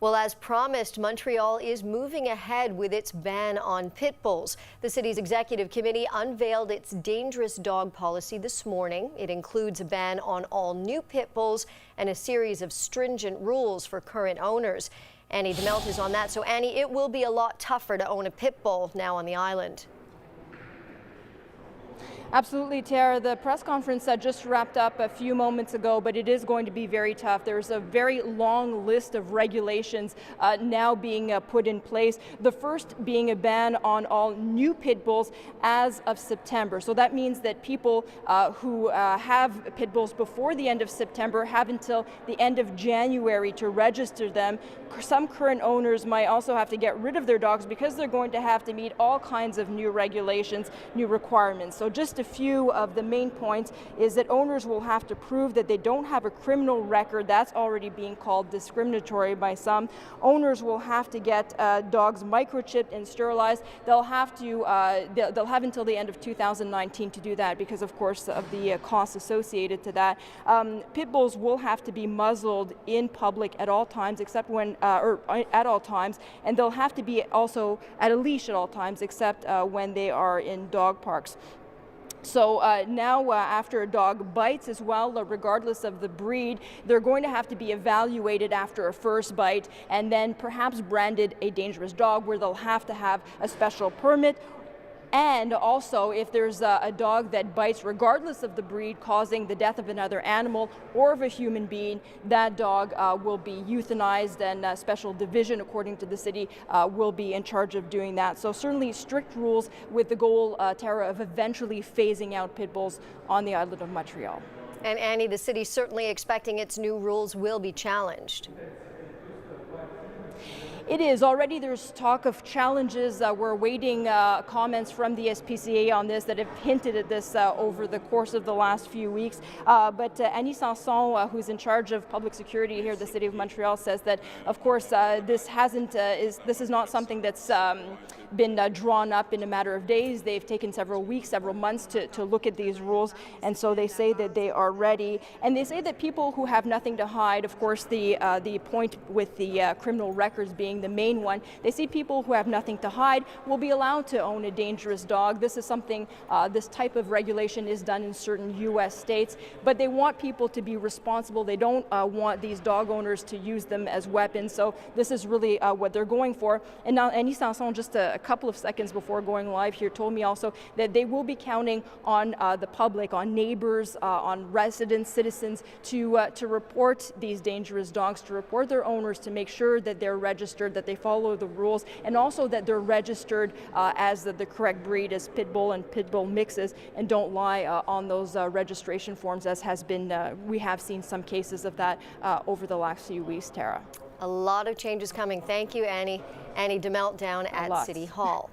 Well, as promised, Montreal is moving ahead with its ban on pit bulls. The city's executive committee unveiled its dangerous dog policy this morning. It includes a ban on all new pit bulls and a series of stringent rules for current owners. Annie DeMelt is on that. So, Annie, it will be a lot tougher to own a pit bull now on the island. Absolutely, Tara. The press conference just wrapped up a few moments ago, but it is going to be very tough. There's a very long list of regulations now being put in place. The first being a ban on all new pit bulls as of September. So that means that people who have pit bulls before the end of September have until the end of January to register them. Some current owners might also have to get rid of their dogs because they're going to have to meet all kinds of new regulations, new requirements. So just a few of the main points is that owners will have to prove that they don't have a criminal record. That's already being called discriminatory by some. Owners will have to get dogs microchipped and sterilized. They'll have until the end of 2019 to do that because, of course, of the costs associated to that. Pit bulls will have to be muzzled in public at all times, except when at all times, and they'll have to be also at a leash at all times, except when they are in dog parks. So now after a dog bites as well, regardless of the breed, they're going to have to be evaluated after a first bite and then perhaps branded a dangerous dog, where they'll have to have a special permit. And also, if there's a dog that bites regardless of the breed, causing the death of another animal or of a human being, that dog will be euthanized, and a special division, according to the city, will be in charge of doing that. So certainly strict rules with the goal, Tara, of eventually phasing out pit bulls on the island of Montreal. And Annie, the city's certainly expecting its new rules will be challenged. It is. Already there's talk of challenges. We're awaiting comments from the SPCA on this that have hinted at this over the course of the last few weeks. But Annie Sanson, who's in charge of public security here at the City of Montreal, says that, of course, this is not something that's been drawn up in a matter of days. They've taken several weeks, several months to look at these rules, and so they say that they are ready. And they say that people who have nothing to hide, of course, the point with the criminal records being the main one, they see people who have nothing to hide will be allowed to own a dangerous dog. This is something, this type of regulation is done in certain U.S. states, but they want people to be responsible. They don't want these dog owners to use them as weapons. So this is really what they're going for. And now Annie Sanson, just a couple of seconds before going live here, told me also that they will be counting on the public, on neighbors, on residents, citizens to report these dangerous dogs, to report their owners, to make sure that they're registered, that they follow the rules, and also that they're registered as the correct breed, as pit bull and pit bull mixes, and don't lie on those registration forms, as has been, we have seen some cases of that over the last few weeks, Tara. A lot of changes coming. Thank you, Annie. Annie DeMelt down at City Hall.